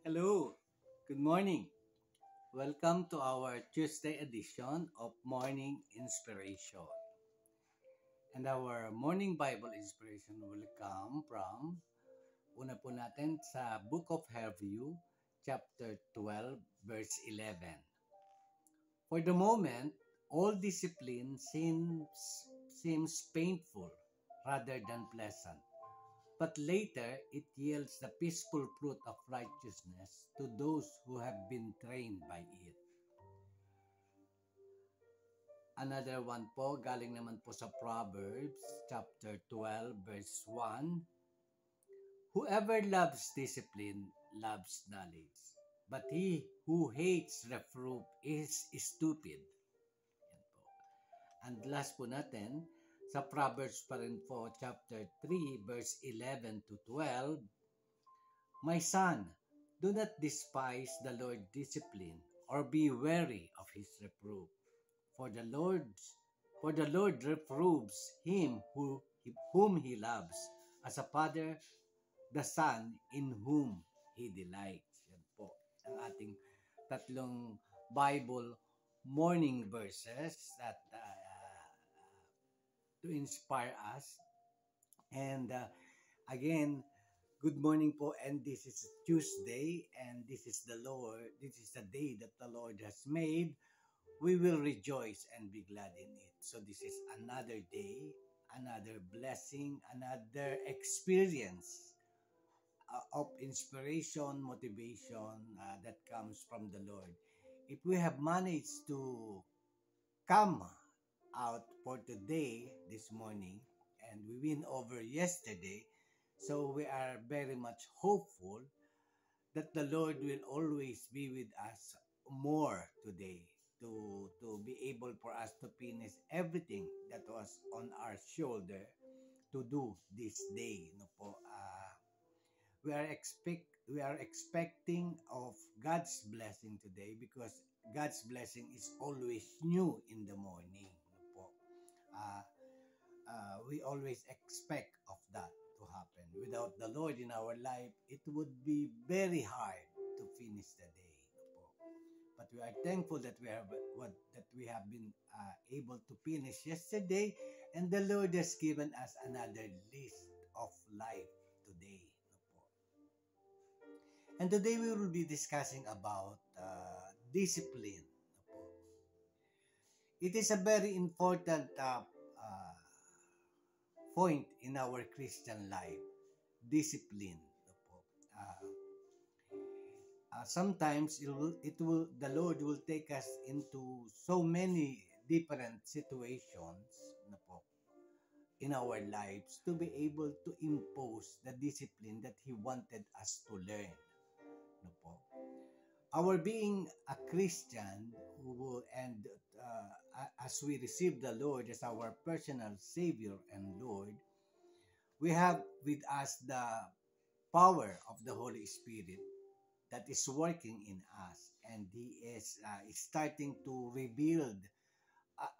Hello, good morning. Welcome to our Tuesday edition of Morning Inspiration. And our morning Bible inspiration will come from, una po natin sa Book of Hebrew, chapter 12, verse 11. For the moment, all discipline seems painful rather than pleasant. But later, it yields the peaceful fruit of righteousness to those who have been trained by it. Another one po, galing naman po sa Proverbs chapter 12 verse 1. Whoever loves discipline loves knowledge, but he who hates reproof is stupid. Yan po. And last po natin, sa Proverbs pa rin po chapter 3 verse 11 to 12. My son, do not despise the Lord's discipline or be weary of his reproof. For the Lord reproves whom he loves, as a father the son in whom he delights. Yan po ang ating tatlong Bible morning verses that to inspire us. And again, good morning po, and this is Tuesday, and this is the day that the Lord has made. We will rejoice and be glad in it. So this is another day, another blessing, another experience of inspiration, motivation that comes from the Lord. If we have managed to come out for today, this morning, and we win over yesterday, so we are very much hopeful that the Lord will always be with us more today to be able for us to finish everything that was on our shoulder to do this day. No po, we are expecting of God's blessing today because God's blessing is always new in the morning. No po, uh, we always expect of that to happen. Without the Lord in our life, it would be very hard to finish the day. No po. But we are thankful that we have been able to finish yesterday, and the Lord has given us another list of life today. No po. And today we will be discussing about discipline. No po. It is a very important point in our Christian life, discipline. No po. Sometimes the Lord will take us into so many different situations, no po, in our lives to be able to impose the discipline that He wanted us to learn. No po. Our being a Christian and as we receive the Lord as our personal Savior and Lord, we have with us the power of the Holy Spirit that is working in us, and He is starting to rebuild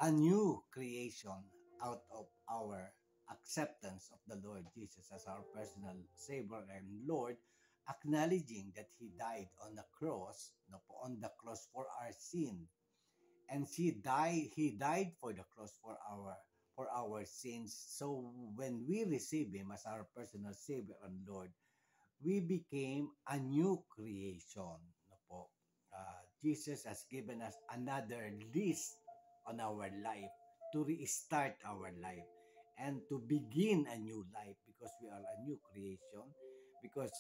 a new creation out of our acceptance of the Lord Jesus as our personal Savior and Lord, acknowledging that He died on the cross, no, on the cross for our sin, and He died for the cross for our sins. So when we receive Him as our personal Savior and Lord, we became a new creation. No po. Jesus has given us another list on our life to restart our life and to begin a new life because we are a new creation, because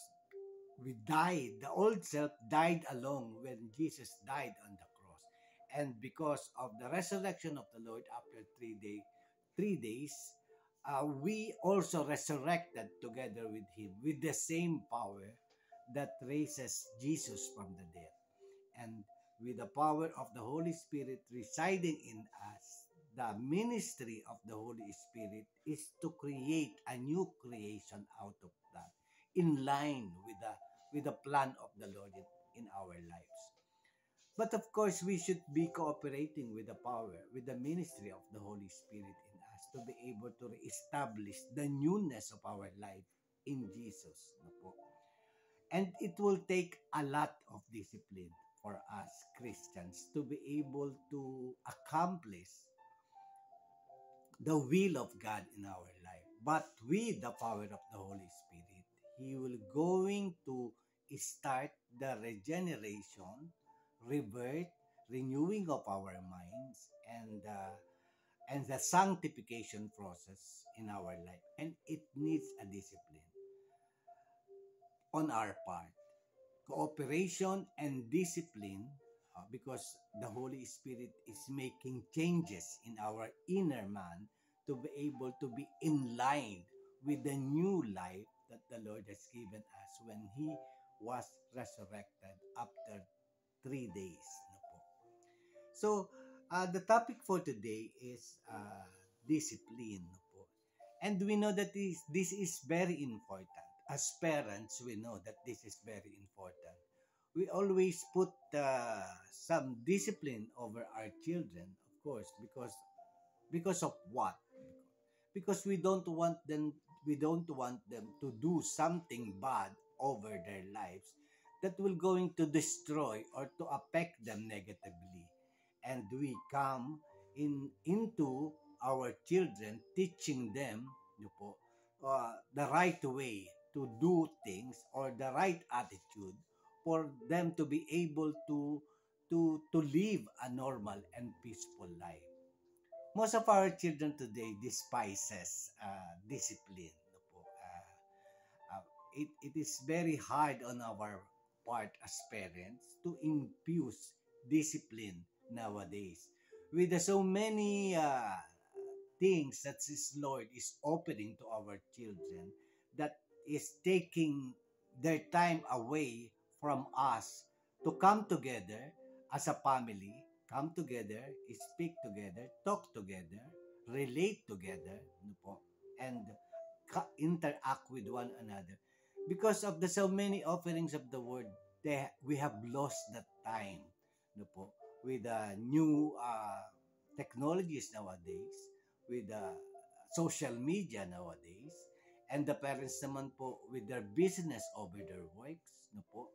we died, the old self died along when Jesus died on the cross. And because of the resurrection of the Lord after 3 days, we also resurrected together with Him with the same power that raises Jesus from the dead. And with the power of the Holy Spirit residing in us, the ministry of the Holy Spirit is to create a new creation out of that, in line with the plan of the Lord in our lives. But of course, we should be cooperating with the power, with the ministry of the Holy Spirit in us to be able to reestablish the newness of our life in Jesus. No po. And it will take a lot of discipline for us Christians to be able to accomplish the will of God in our life. But with the power of the Holy Spirit, He will going to start the regeneration, rebirth, renewing of our minds, and the sanctification process in our life. And it needs a discipline on our part, cooperation and discipline, because the Holy Spirit is making changes in our inner man to be able to be in line with the new life that the Lord has given us when He was resurrected after 3 days. No po. So, the topic for today is discipline. No po. And we know that this is very important. As parents, we know that this is very important. We always put some discipline over our children, of course, because of what? Because we don't want them to do something bad over their lives that will going to destroy or to affect them negatively. And we come into our children teaching them, you po, the right way to do things or the right attitude for them to be able to live a normal and peaceful life. Most of our children today despises discipline. No po. It is very hard on our part as parents to infuse discipline nowadays. With so many things that this Lord is opening to our children, that is taking their time away from us to come together as a family, come together, speak together, talk together, relate together, no po, and interact with one another. Because of the so many offerings of the word, we have lost that time, no po, with the new technologies nowadays, with the social media nowadays, and the parents naman po with their business over their works, no po.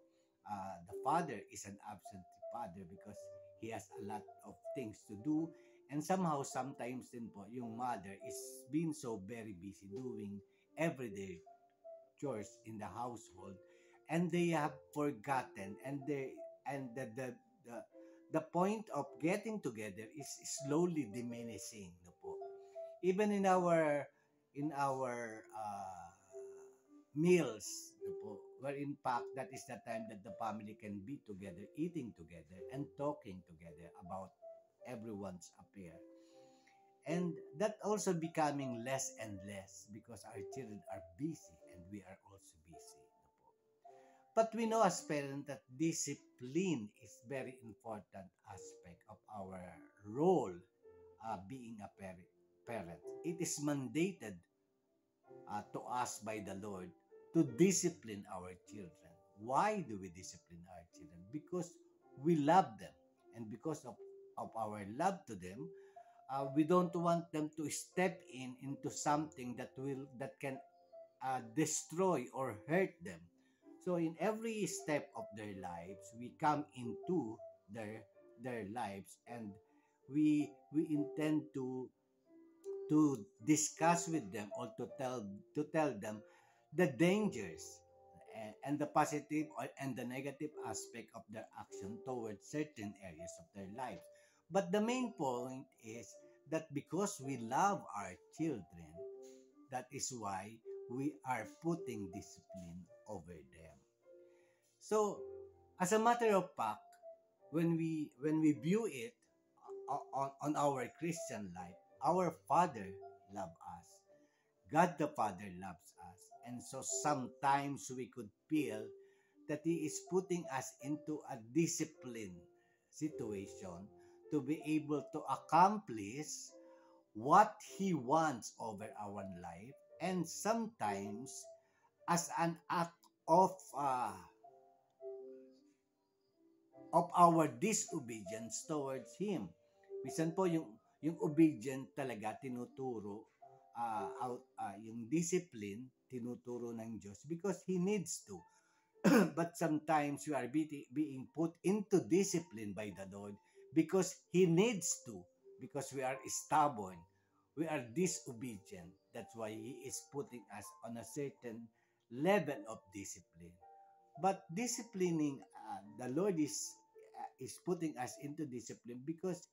The father is an absentee father because he has a lot of things to do, and somehow sometimes din po yung mother is being so very busy doing everyday chores in the household, and they have forgotten, and the the point of getting together is slowly diminishing, no po. Even in our meals, no po, where in fact that is the time that the family can be together, eating together and talking together about everyone's affair. And that also becoming less and less because our children are busy and we are also busy, no po. But we know as parents that discipline is very important aspect of our role, being a parent. It is mandated to us by the Lord to discipline our children. Why do we discipline our children? Because we love them. And because of our love to them, we don't want them to step into something that can destroy or hurt them. So in every step of their lives, we come into their lives, and we intend to discuss with them or to tell them the dangers and the positive and the negative aspect of their action towards certain areas of their lives. But the main point is that because we love our children, that is why we are putting discipline over them. So, as a matter of fact, when we view it on our Christian life, our Father loves us. God the Father loves us. And so sometimes we could feel that He is putting us into a discipline situation to be able to accomplish what He wants over our life. And sometimes, as an act of our disobedience towards Him. Minsan po yung obedient talaga tinuturo, yung discipline tinuturo ng Diyos because He needs to. But sometimes we are being put into discipline by the Lord because He needs to, because we are stubborn, we are disobedient. That's why He is putting us on a certain level of discipline. But disciplining, the Lord is putting us into discipline because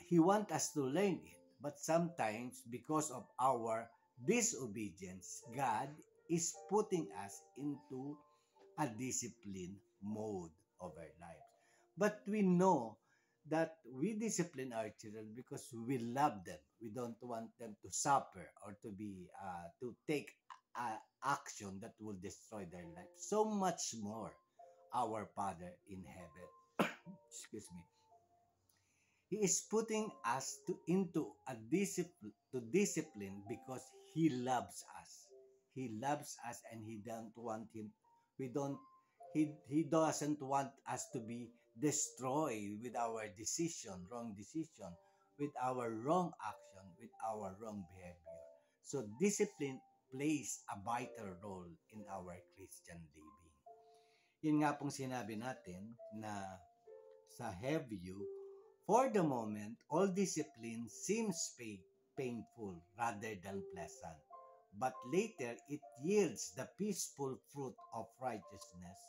He wants us to learn it. But sometimes, because of our disobedience, God is putting us into a discipline mode of our lives. But we know that we discipline our children because we love them. We don't want them to suffer or to take action that will destroy their life. So much more, our Father in heaven. Excuse me. He is putting us into a discipline because he loves us. He loves us and he don't want him we don't he doesn't want us to be destroyed with our wrong decision, with our wrong action, with our wrong behavior. So discipline plays a vital role in our Christian living. Yun nga pong sinabi natin na sa Heview, for the moment, all discipline seems painful rather than pleasant. But later, it yields the peaceful fruit of righteousness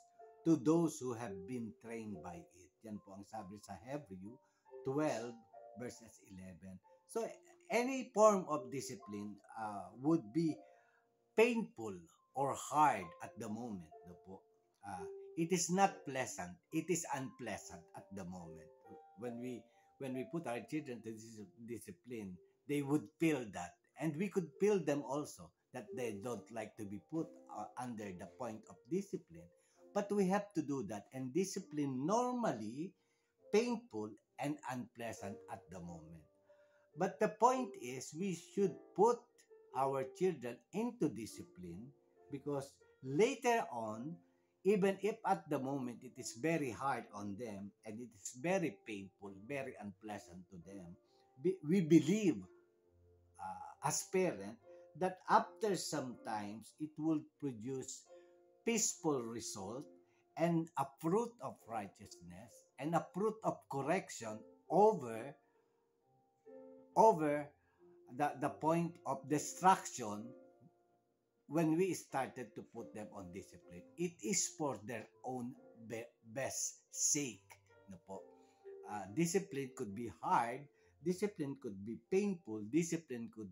to those who have been trained by it. Yan po ang sabi sa Hebrew 12 verses 11. So, any form of discipline would be painful or hard at the moment. No po? Uh, it is not pleasant. It is unpleasant at the moment. When we when we put our children to discipline, they would feel that, and we could feel them also that they don't like to be put under the point of discipline. But we have to do that, and discipline normally painful and unpleasant at the moment. But the point is, we should put our children into discipline because later on, even if at the moment it is very hard on them and it is very painful, very unpleasant to them, we believe as parents that after some times it will produce peaceful result and a fruit of righteousness and a fruit of correction over over the point of destruction when we started to put them on discipline. It is for their own best sake. No po? Discipline could be hard, discipline could be painful, discipline could